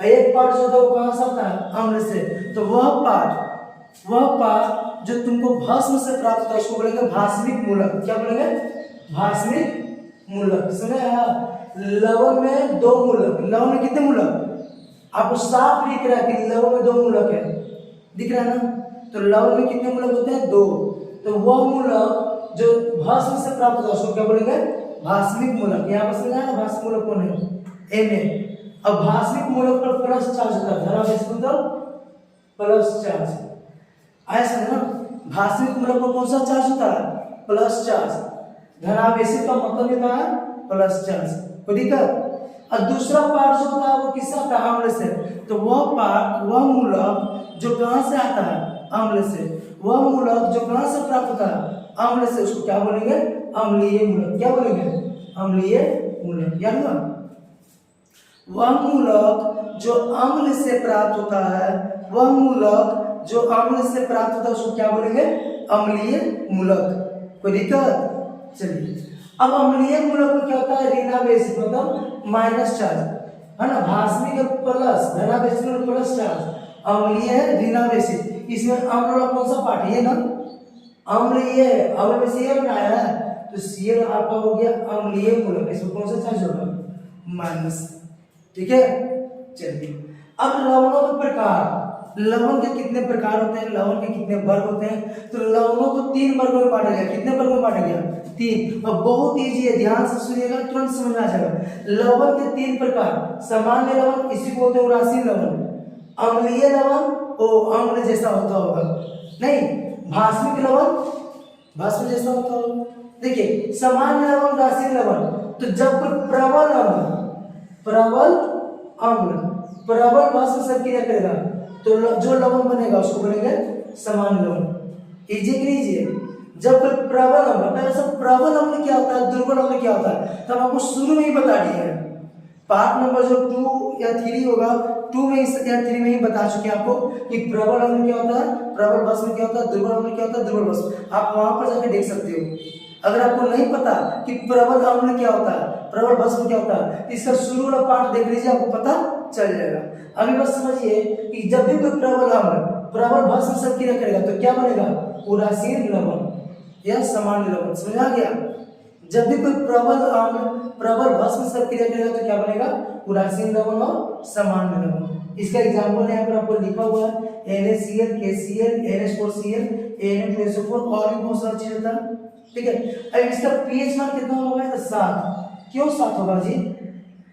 एक पार्ट जो होता है वो कहां से आता है, अम्ल से। तो वह पार्ट जो तुमको भस्म से प्राप्त होता है उसको बोलेंगे भास्मिक मूलक। क्या बोलेंगे, भास्मिक मूलक। सुने लवण में दो मूलक, लवण में कितने मूलक, आपको साफ दिख रहा है कि लवण में दो मूलक है, दिख रहा है ना। तो लवण में कितने मूलक होते हैं, दो। तो वह मूलक जो भस्म से प्राप्त होता है उसको क्या बोलेंगे, भास्मिक मूलक। यहाँ पर समझा ना, भास्मिक मूलक कौन है, Na। अब भास्मिक मूलक पर प्लस चार्ज होता है, धनावेश मतलब प्लस चार्ज। ऐसा ना, भास्मिक मूलक पर कौन सा चार्ज होता है, प्लस चार्ज। धनावेशी का मतलब होता है प्लस चार्ज। कोई दिक्कत। और दूसरा पार्ट जो होता है वो किससे आता है, अम्ल से। तो वह पार्ट, वह मूलक जो कहां से आता है, अम्ल से। वह मूलक जो कहां से प्राप्त होता है, अम्ल से, उसको क्या बोलेंगे, अम्लीय मूलक। क्या बोलेंगे, अम्लीय मूलक। याद हुआ, वह मूलक जो अम्ल से प्राप्त होता है, वह मूलक जो अम्ल से प्राप्त होता है उसको क्या बोलेंगे, अम्लीय मूलक। कोई दिक्कत। चलिए अब अम्लीय मूलक में क्या होता है, ऋणावेशी मतलब माइनस चार्ज, है ना। भास्मिक प्लस, धनावेशी में प्लस चार्ज। अम्लीय है, ऋणावेशी। इसमें अम्ल वाला कौन सा पार्ट, ये ना, अम्ल ये है, अम्ल में Cl बनाया है तो Cl आपका हो गया अम्लीय मूलक। इसमें कौन सा चार्ज होगा, माइनस। ठीक है। चलिए अब लवणों के प्रकार, लवण के कितने प्रकार होते हैं, लवण के कितने वर्ग होते हैं। तो लवणों को तीन वर्गों में बांटा गया। कितने वर्गों में बांटा गया, तीन। और बहुत इजी है, ध्यान से सुनिएगा, तुरंत समझ में आ जाएगा। लवण के तीन प्रकार, सामान्य लवण, इसी को बोलते हैं उदासीन लवण। अम्लीय लवण, वो अम्ल जैसा होता होगा, नहीं। भास्मिक लवण, भस्म जैसा होता होगा। देखिए सामान्य लवण, उदासीन लवण। तो जब कोई प्रबल अम्ल, प्रबल भस्म से क्रिया करेगा तो जो लवण बनेगा उसको बोलेंगे सामान्य लवण। इजी कीजिए। जब कोई प्रबल अम्ल, पहले सब प्रबल अम्ल क्या होता है, दुर्बल अम्ल क्या होता है, तब आपको शुरू में ही बता दिए हैं। पार्ट नंबर जो 2 या 3 होगा, 2 में या 3 में ही बता चुके हैं आपको कि प्रबल अम्ल क्या होता है, प्रबल भस्म क्या होता है, दुर्बल अम्ल क्या होता है, दुर्बल भस्म। आप वहां पर जाकर देख सकते हो। अगर आपको नहीं पता कि प्रबल अम्ल क्या होता है, प्रबल भस्म क्या होता है, इसका शुरू वाला पार्ट देख लीजिए, आपको पता चल जाएगा। अभी बस समझिए कि जब भी कोई प्रबल अम्ल, प्रबल भस्म से क्रिया करेगा तो क्या बनेगा, उदासीन लवण या सामान्य लवण। समझ आ गया। जब भी कोई प्रबल अम्ल, प्रबल भस्म से क्रिया करेगा तो क्या बनेगा, उदासीन लवण और सामान्य लवण। इसका एग्जांपल यहाँ पर आपको लिखा हुआ है, NaCl, KCl, NH4Cl, Na2SO4 और भी बहुत सारा चीज होता है। ठीक है। अब इसका pH मान कितना होगा, तो 7। क्यों 7 होगा जी,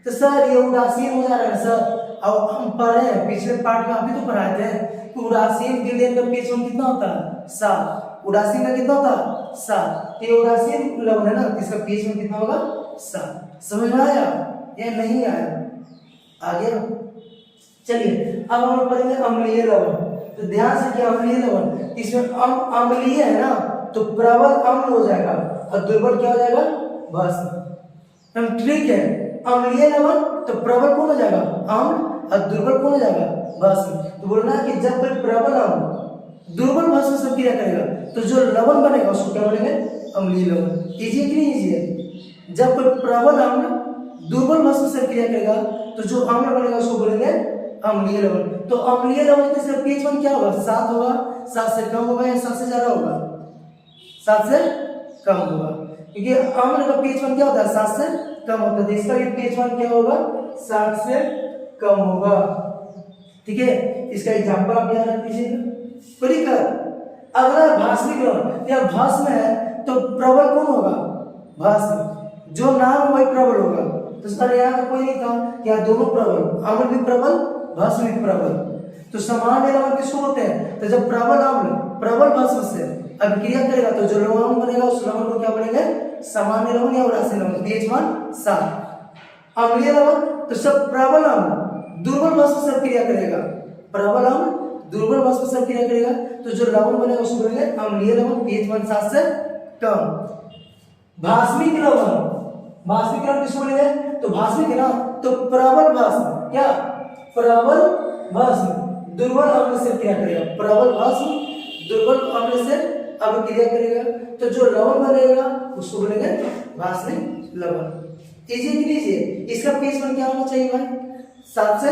तो सर ये उदासीन हो जा रहा है सर। अब हम पढ़े पिछले पार्ट में, अभी तो पढ़ाए थे कि उदासीन विलयन का pH मान कितना होता है, 7। उदासीन का कितना होता है, 7। ये उदासीन लवण है ना, इसका pH मान कितना होगा, 7। समझ में आया या नहीं आया, आ गया। चलिए अब हम पढ़ेंगे अम्लीय लवण। तो ध्यान से कि अम्लीय लवण, इसमें अम्लीय है ना तो प्रबल अम्ल हो जाएगा और दुर्बल क्या हो जाएगा, भस्म। ठीक है। अम्लीय लवण तो प्रबल कौन हो जाएगा, अम्ल, और दुर्बल कौन हो जाएगा, भस्म। तो बोलना है कि जब कोई प्रबल अम्ल दुर्बल भस्म से क्रिया करेगा तो जो लवण बनेगा उसको क्या बोलेंगे, अम्लीय लवण। इजी है कि नहीं इजी है? जब कोई प्रबल अम्ल दुर्बल भस्म से क्रिया करेगा तो जो अम्ल बनेगा उसको बोलेंगे अम्लीय लवण। तो अम्लीय लवण के से पीएच मान क्या होगा, 7 होगा, 7 से कम होगा या 7 से ज्यादा होगा, 7 से कम होगा, क्योंकि अम्ल का पीएच मान क्या होता है, 7 से कम होता है। तो इसका भी पीएच मान क्या होगा, 7 से कम होगा। ठीक है, इसका एग्जांपल आप याद रख लीजिएगा। अगला भास्मिक लवण, या भस्म है तो प्रबल कौन होगा, भस्म, जो नाम वही प्रबल होगा। तो सर यहाँ कोई नहीं था, यहाँ दोनों प्रबल, अम्ल भी प्रबल भस्म भी प्रबल। तो सामान्य लवण किसको होते हैं, तो जब प्रबल अम्ल प्रबल भस्म से अभिक्रिया करेगा तो जो लवण बनेगा उस लवण को क्या बोलेंगे, सामान्य लवण या उदासीन लवण। पीएच मान 7। अम्लीय लवण तो सब प्रबल अम्ल दुर्बल भस्म से क्रिया करेगा, प्रबल अम्ल दुर्बल भस्म से क्रिया करेगा तो जो लवण बनेगा उसको बोलेंगे अम्लीय लवण। पीएच मान 7 से कम। भास्मिक लवण, भास्मिक लवण किसको बोलेंगे, तो भास्मिक है ना, तो प्रबल भस्म, क्या प्रबल भस्म दुर्बल अम्ल से क्रिया करेगा, प्रबल भस्म दुर्बल अम्ल से अभिक्रिया करेगा तो जो लवण बनेगा उसको बोलेंगे भास्मिक लवण। इजी कि नहीं? इसका पीएच मान क्या होना चाहिए भाई, 7 से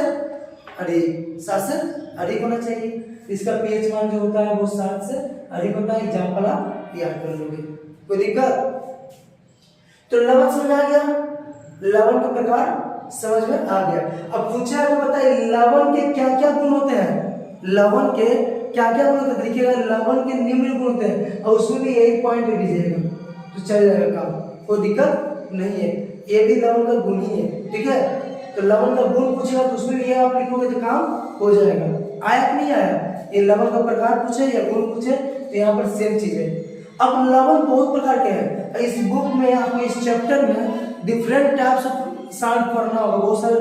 अधिक, 7 से अधिक होना चाहिए। इसका पीएच मान जो होता है वो 7 से अधिक होता है। एग्जांपल आप याद कर लोगे, कोई दिक्कत? तो लवण समझ आ गया, लवण के प्रकार समझ में आ गया। अब पूछा है तो बताइए लवण के क्या क्या गुण होते हैं, लवण के क्या क्या गुण होते हैं। देखिएगा लवण के निम्न गुण होते हैं और उसमें भी यही पॉइंट दे दीजिएगा तो चल जाएगा काम, कोई दिक्कत नहीं है। ये भी लवण का गुण ही है, ठीक है। तो लवण का गुण पूछेगा तो उसमें भी ये आप लिखोगे तो काम हो जाएगा। आया कि नहीं आया? ये लवण का प्रकार पूछे या गुण पूछे तो यहाँ पर सेम चीज है। अब लवण बहुत प्रकार के हैं, इस बुक में आपको इस चैप्टर में डिफरेंट टाइप्स ऑफ साल्ट पढ़ना होगा, बहुत सारे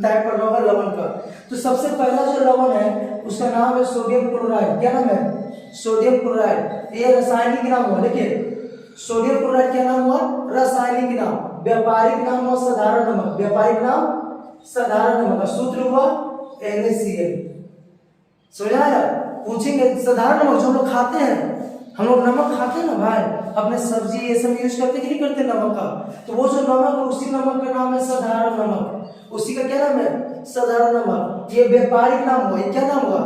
टाइप पढ़ना होगा लवण का। तो सबसे पहला जो लवण है उसका नाम है सोडियम क्लोराइड। क्या नाम है? Sodium chloride. ये रासायनिक नाम हुआ, देखिए सोडियम क्लोराइड क्या नाम हुआ, रासायनिक नाम। व्यापारिक नाम हुआ साधारण नमक, व्यापारिक नाम साधारण नमक। सूत्र हुआ NaCl। समझाया? पूछेंगे साधारण नमक जो हम लोग खाते हैं, हम लोग नमक खाते हैं ना भाई, अपने सब्जी ये सब यूज करते कि नहीं करते नमक का, तो वो जो नमक है उसी नमक का नाम है साधारण नमक। उसी का क्या नाम है? साधारण नमक। ये व्यापारिक नाम हुआ। ये क्या नाम हुआ?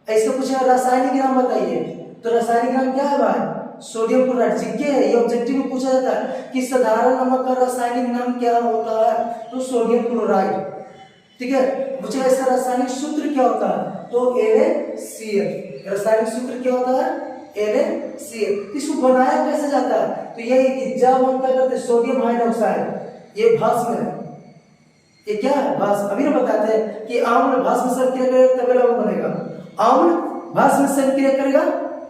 इसका पूछा रासायनिक नाम बताइए, तो रासायनिक नाम क्या है भाई? Sodium chloride. ठीक है, ये ऑब्जेक्टिव में पूछा जाता है कि साधारण नमक का रासायनिक नाम क्या होता है, तो सोडियम क्लोराइड। ठीक है, पूछा इसका रासायनिक सूत्र क्या होता है, तो NaCl। रासायनिक सूत्र क्या होता है? NaCl। इसको बनाया कैसे जाता है, तो यही कि जब हम क्या करते हैं सोडियम हाइड्रोक्साइड, ये भस्म है, ये क्या है? भस्म। अभी ना बताते हैं कि अम्ल भस्म से क्रिया करेगा तभी लवण बनेगा, अम्ल भस्म से क्रिया करेगा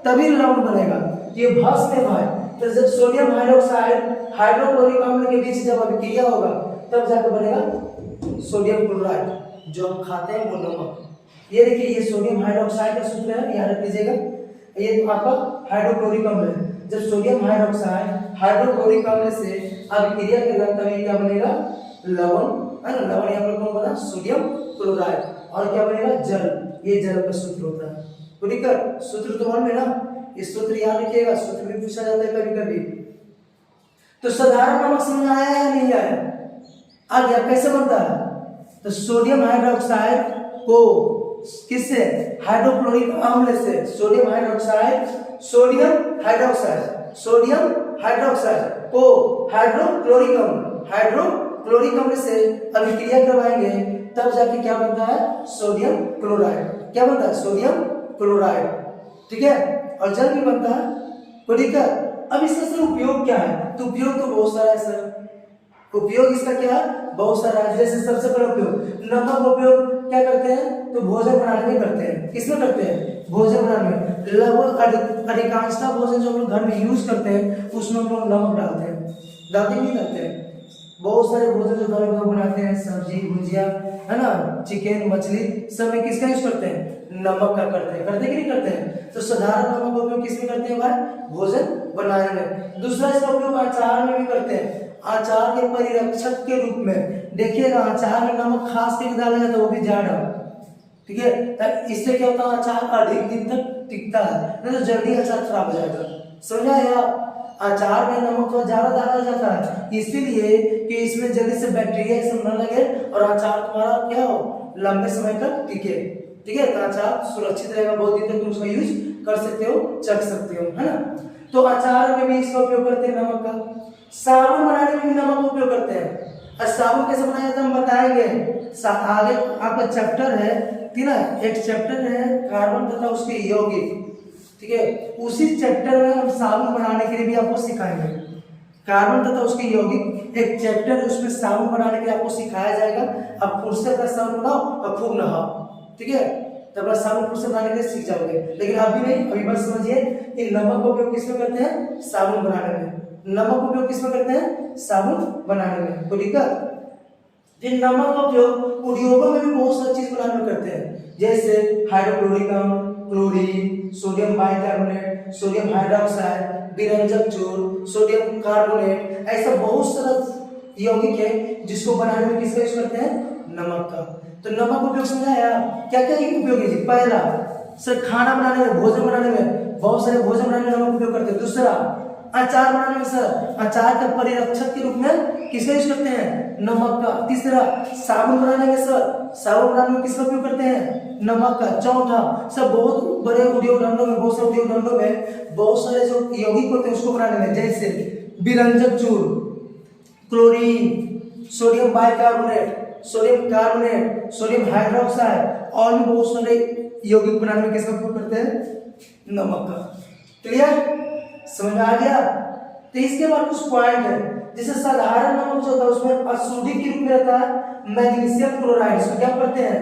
तभी लवण बनेगा। ये भस्म है भाई। तो जब सोडियम हाइड्रोक्साइड हाइड्रोक्लोरिक अम्ल के बीच जब अभिक्रिया होगा तब जाकर बनेगा सोडियम क्लोराइड, जो हम खाते हैं वो नमक। ये देखिए ये सोडियम हाइड्रोक्साइड का सूत्र है, याद रख लीजिएगा। ये तो आपका हाइड्रोक्लोरिक अम्ल है। जब सोडियम हाइड्रोक्साइड हाइड्रोक्लोरिक अम्ल से अभिक्रिया करेगा तभी क्या बनेगा? लवण, है ना। लवण यहाँ पर कौन बना? Sodium chloride. और क्या बनेगा? जल। ये जल का सूत्र होता है। तो दिक्कत सूत्र तो मालूम है ना, इस सूत्र याद रखिएगा, सूत्र भी पूछा जाता है कभी कभी। तो साधारण नमक समझ आया या नहीं आया? आ गया। कैसे बनता है? तो सोडियम हाइड्रोक्साइड को किससे? हाइड्रोक्लोरिक अम्ल से। Sodium hydroxide, sodium hydroxide, sodium hydroxide को हाइड्रोक्लोरिक अम्ल, हाइड्रोक्लोरिक अम्ल से अभिक्रिया करवाएंगे तब जाके क्या बनता है? Sodium chloride. क्या बनता है? Sodium chloride. ठीक है, और जल भी बनता है। तो दिक्कत अब इसका सर उपयोग क्या है? तो उपयोग तो बहुत सारा है सर। उपयोग इसका क्या है? बहुत सारा है। जैसे सबसे पहला उपयोग, नमक का उपयोग क्या करते हैं? तो भोजन बनाने में करते हैं। किसमें करते हैं? भोजन बनाने में। लगभग अधिकांशतः भोजन जो हम लोग घर में यूज करते हैं उसमें हम लोग नमक डालते हैं। डालते नहीं डालते हैं? बहुत सारे भोजन जो घर में लोग बनाते हैं, सब्जी भुजिया, है ना, चिकन मछली, सब में किसका यूज करते हैं? नमक का करते हैं। करते कि नहीं करते हैं? तो साधारण नमक का उपयोग किसमें करते हैं भाई? भोजन बनाने में। दूसरा इसका उपयोग अचार में भी करते हैं। अचार के परिरक्षक के रूप में। देखिएगा अचार में नमक खास करके डाला जाता है, वो भी ज्यादा, ठीक है। इससे क्या होता है, अचार अधिक दिन तक टिकता है, नहीं तो जल्दी अचार खराब हो जाएगा। समझा या? अचार में नमक तो ज्यादा डाला जाता है इसीलिए कि इसमें जल्दी से बैक्टीरिया सब न लगे और अचार तुम्हारा क्या हो, लंबे समय तक टिके, ठीक है। तो अचार सुरक्षित रहेगा, बहुत दिन तक तुम उसका यूज कर सकते हो, चख सकते हो, है ना। तो अचार में भी इसका उपयोग करते हैं नमक का। साबुन बनाने में भी नमक का उपयोग करते हैं। और साबुन कैसे बनाया जाता है हम बताएंगे आगे। आपका चैप्टर है, ठीक है, एक चैप्टर है कार्बन तथा उसके यौगिक, ठीक है। उसी चैप्टर में हम साबुन बनाने के लिए भी आपको सिखाएंगे। कार्बन तथा उसके यौगिक एक चैप्टर, उसमें साबुन बनाने के लिए आपको सिखाया जाएगा। अब फुर्सत का साबुन बनाओ और खूब नहाओ, ठीक है, तब आप साबुन फुर्सत बनाने के लिए सीख जाओगे। लेकिन अभी नहीं, अभी बस समझिए कि नमक का उपयोग किसमें करते हैं, साबुन बनाने में। नमक का उपयोग किसमें करते हैं, साबुन बनाने में, तो ठीक है। फिर नमक का उपयोग उद्योगों में भी बहुत सारी चीज बनाने में करते हैं, जैसे हाइड्रोक्लोरिक अम्ल, chlorine, sodium bicarbonate, sodium hydroxide, विरंजक चूर्ण, सोडियम कार्बोनेट, ऐसा बहुत सारा यौगिक है जिसको बनाने में किसका यूज करते हैं, नमक का। तो नमक का उपयोग समझाया, क्या क्या उपयोग है जी। पहला सर खाना बनाने में, भोजन बनाने में, बहुत सारे भोजन बनाने में नमक उपयोग करते हैं। दूसरा अचार बनाने में सर अचार के परिरक्षक के रूप में किसका यूज करते हैं, नमक का। तीसरा साबुन बनाने में सर साबुन बनाने में किसका उपयोग करते हैं, नमक का। चौथा सब बहुत बड़े उद्योग धंधों में, बहुत सारे उद्योग धंधों में बहुत सारे जो यौगिक होते हैं उसको बनाने में, जैसे विरंजक चूर्ण, chlorine, sodium bicarbonate, sodium carbonate, sodium hydroxide और भी बहुत सारे यौगिक बनाने में किसका उपयोग करते हैं, नमक का। क्लियर, समझ में आ गया। तो इसके बाद कुछ पॉइंट है, जैसे साधारण नमक जो होता है उसमें अशुद्धि के रूप में रहता है मैग्नीशियम क्लोराइड। इसको क्या पढ़ते हैं,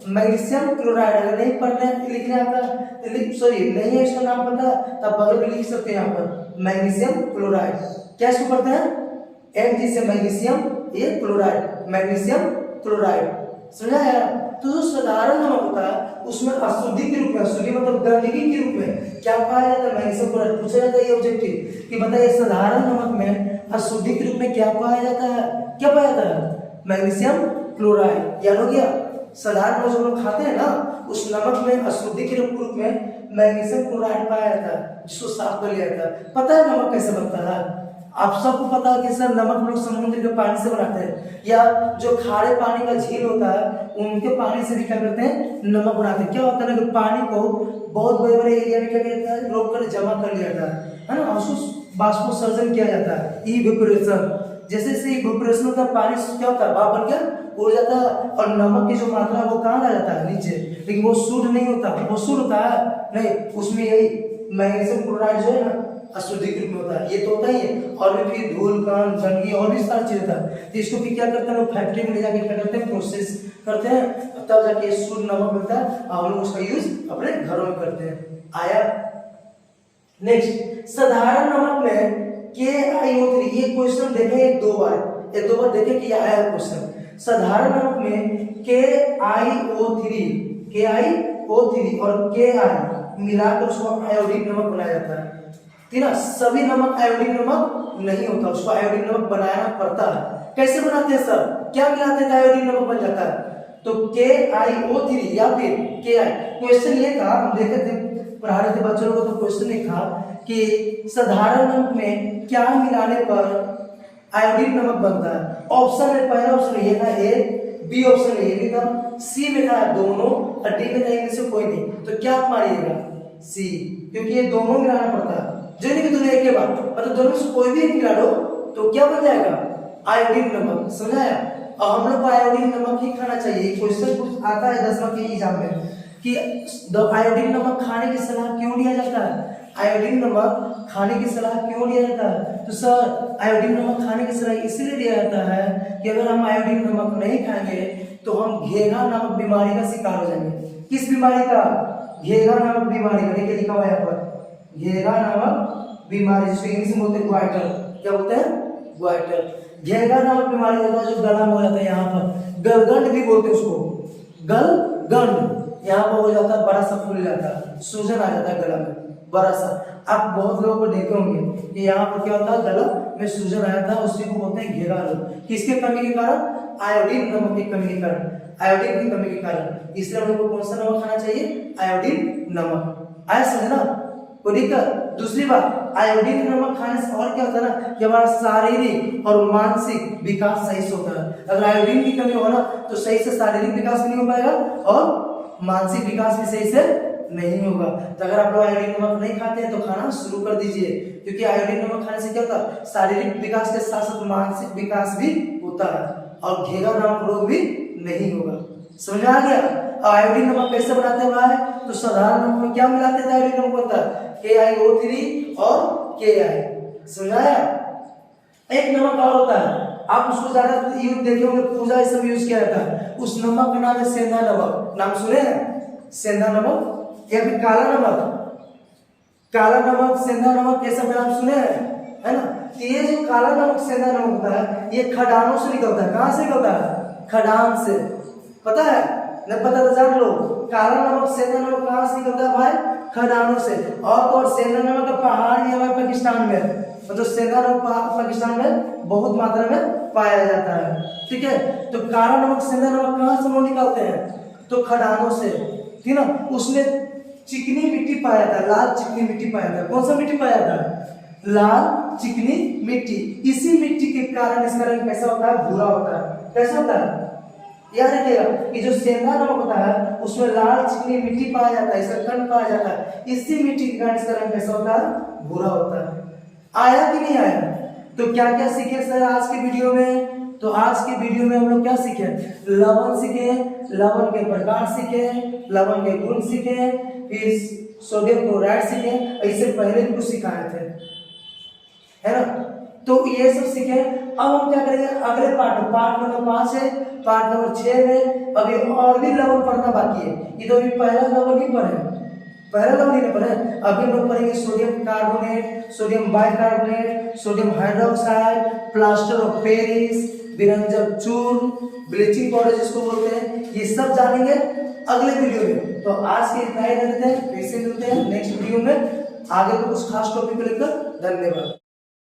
मैग्नीशियम क्लोराइड। अगर नहीं पढ़ने लिखने आता, सॉरी नहीं है इसका नाम पता, तब बगल में लिख सकते हैं यहाँ पर मैग्नीशियम क्लोराइड। क्या इसको पढ़ते हैं, Mg से मैग्नीशियम, ये क्लोराइड, मैग्नीशियम क्लोराइड, समझा है। तो जो साधारण नमक होता है उसमें अशुद्धि के रूप में, अशुद्धि मतलब गंदगी के रूप में क्या पाया जाता है, मैग्नीशियम क्लोराइड। पूछा जाता है ये ऑब्जेक्टिव कि बताइए साधारण नमक में अशुद्धि के रूप में क्या पाया जाता है, क्या पाया जाता है, मैग्नीशियम क्लोराइड। याद हो गया, साधारण नमक जो लोग खाते हैं ना उस नमक में अशुद्धि के रूप में मैग्नीशियम क्लोराइड पाया जाता है, जिसको साफ कर लिया जाता है। पता है नमक कैसे बनता है, आप सबको पता है कि सर नमक लोग समुद्र के पानी से बनाते हैं, या जो खारे पानी का झील होता है उनके पानी से भी क्या करते हैं, नमक बनाते हैं। क्या होता है ना कि पानी को बहुत बड़े बड़े एरिया में क्या कहता है, रोक कर जमा कर लिया जाता है ना, उसको बाष्पोत्सर्जन किया जाता है, इवेपोरेशन। जैसे जैसे इवेपोरेशन होता है पानी क्या होता है, भाप बन के उड़ जाता है और नमक की जो मात्रा है वो कहाँ रह जाता है, नीचे। लेकिन वो शुद्ध नहीं होता, वो शुद्ध होता है नहीं, उसमें यही मैग्नीशियम क्लोराइड जो है ना अशुद्धि के रूप में होता है। ये तो होता ही है, और भी फिर धूल कण गंदगी और भी सारी चीज होता है। तो इसको फिर क्या करते हैं लोग, फैक्ट्री में ले जाके क्या करते हैं, प्रोसेस करते हैं, तब जाके शुद्ध नमक मिलता है और हम लोग उसका यूज अपने घरों में करते हैं। आया नेक्स्ट, साधारण नमक में KiO3, ये क्वेश्चन देखे एक दो बार देखे कि आया क्वेश्चन। साधारण नमक में KiO3 और Ki मिलाकर उसको आयोडीन नमक बनाया जाता है। ठीक है, सभी नमक आयोडीन नमक नहीं होता, उसको आयोडीन नमक बनाना पड़ता है। कैसे बनाते हैं सर, क्या मिलाते हैं आयोडीन नमक बन जाता है, तो KiO3 या फिर Ki। क्वेश्चन ये था, हम देखे थे पढ़ा रहे थे बच्चों को, तो क्वेश्चन ये था कि साधारण नमक में क्या मिलाने पर आयोडीन नमक बनता है। ऑप्शन में पहला ऑप्शन ये था ए, बी ऑप्शन ये भी था, सी में था दोनों और डी में था इनमें से कोई नहीं। तो क्या आप मारिएगा, सी, क्योंकि ये दोनों मिलाना पड़ता है। जो नहीं कि दोनों एक के बाद, मतलब दोनों में से कोई भी एक मिला दो तो क्या बन जाएगा, आयोडीन नमक। समझाया। और हम लोग को आयोडीन नमक ही खाना चाहिए। क्वेश्चन कुछ आता है 10वां के एग्जाम में कि आयोडीन नमक खाने की सलाह क्यों दिया जाता है, आयोडीन नमक खाने की सलाह क्यों दिया जाता है। तो सर आयोडीन नमक खाने की सलाह इसलिए दिया जाता है कि अगर हम आयोडीन नमक नहीं खाएंगे तो हम घेघा नामक बीमारी का शिकार हो जाएंगे। किस बीमारी का, घेघा नामक बीमारी का। देखिए लिखा हुआ है यहाँ पर, घेघा नामक बीमारी, जिसको इंग्लिश में बोलते हैं ग्वाइटर। क्या बोलते हैं, ग्वाइटर। घेघा नामक बीमारी होता है जो गला में हो जाता है, यहाँ पर गलगंड भी बोलते हैं उसको, गलगंड। यहाँ पर हो जाता है बड़ा सा फूल जाता है, सूजन आ जाता है गला में बड़ा सा। आप बहुत लोगों को देखे होंगे कि यहाँ पर क्या होता है, गला में सूजन आया था, उसी को बोलते हैं घेरा रोग। किसके कमी के कारण? आयोडीन नमक की कमी के कारण, आयोडीन की कमी के कारण। इसलिए हम लोग को कौन सा नमक खाना चाहिए? आयोडीन नमक। आया समझ ना, कोई दिक्कत? दूसरी बात, आयोडीन नमक खाने से और क्या होता है ना कि हमारा शारीरिक और मानसिक विकास सही से होता है। अगर आयोडीन की कमी हो ना तो सही से शारीरिक विकास भी नहीं हो पाएगा और मानसिक विकास भी सही से नहीं होगा। तो अगर आप लोग आयोडीन नमक नहीं खाते हैं तो खाना शुरू कर दीजिए, क्योंकि आयोडीन नमक खाने से क्या होता है, शारीरिक विकास के साथ साथ मानसिक विकास भी होता है और घेरा नामक रोग भी नहीं होगा। समझ आ गया? आयोडीन नमक कैसे बनाते हैं भाई? तो साधारण नमक में क्या मिलाते हैं? आयोडीन नमक होता है KiO3 और Ki। समझाया? एक नमक और होता है, आप उसको ज्यादा यूज देखे होंगे, पूजा ये सब यूज किया जाता है। उस नमक का नाम है सेंधा नमक। नाम सुने हैं? सेंधा नमक या फिर काला नमक। काला नमक, सेंधा नमक, ये सब नाम सुने हैं, है ना? तो ये जो काला नमक, सेंधा नमक होता है, ये खदानों से निकलता है। कहाँ से निकलता है? खदान से। पता है? नहीं पता तो जान लो। काला नमक, सेंधा नमक कहाँ से निकलता है भाई? खदानों से। और तो और सेंधा नमक का पहाड़ ये हमारे पाकिस्तान में, मतलब सेंधा नमक पाकिस्तान में बहुत मात्रा में पाया जाता है। ठीक है, तो काला नमक, सेंधा नमक कहाँ से लोग निकालते हैं? तो खदानों से, ठीक ना? उसमें चिकनी मिट्टी पाया जाता है, लाल चिकनी मिट्टी पाया जाता है। कौन सा मिट्टी पाया जाता है? लाल चिकनी मिट्टी। इसी मिट्टी के कारण इसका रंग कैसा होता है? भूरा होता है। कैसा होता है? याद रखिएगा कि जो सेंधा नमक होता है उसमें लाल चिकनी मिट्टी पाया जाता है, इसका कण पाया जाता है। इसी मिट्टी के कारण इसका रंग कैसा होता है? भूरा होता है। आया कि नहीं आया? तो क्या क्या सीखे सर आज के वीडियो में? तो आज के वीडियो में हम लोग क्या सीखे? लवण सीखे, लवण के प्रकार सीखे, लवण के गुण सीखे, फिर सोडियम क्लोराइड सीखे। इससे पहले भी कुछ सिखाए थे, है ना? तो ये सब सीखे। अब हम क्या करेंगे अगले पार्ट में? पार्ट नंबर 5 है, पार्ट नंबर 6 में अभी और भी लवण पढ़ना बाकी है। ये तो अभी पहला लवण ही पढ़े, पहला लवण ही नहीं पढ़े। अभी हम लोग पढ़ेंगे sodium carbonate, sodium bicarbonate, sodium hydroxide, plaster of Paris, विरंजक चूर्ण, ब्लीचिंग पाउडर जिसको बोलते हैं, ये सब जानेंगे अगले वीडियो में। तो आज के इतना ही रहते हैं, फिर से मिलते हैं नेक्स्ट वीडियो में आगे को कुछ खास टॉपिक लेकर। धन्यवाद।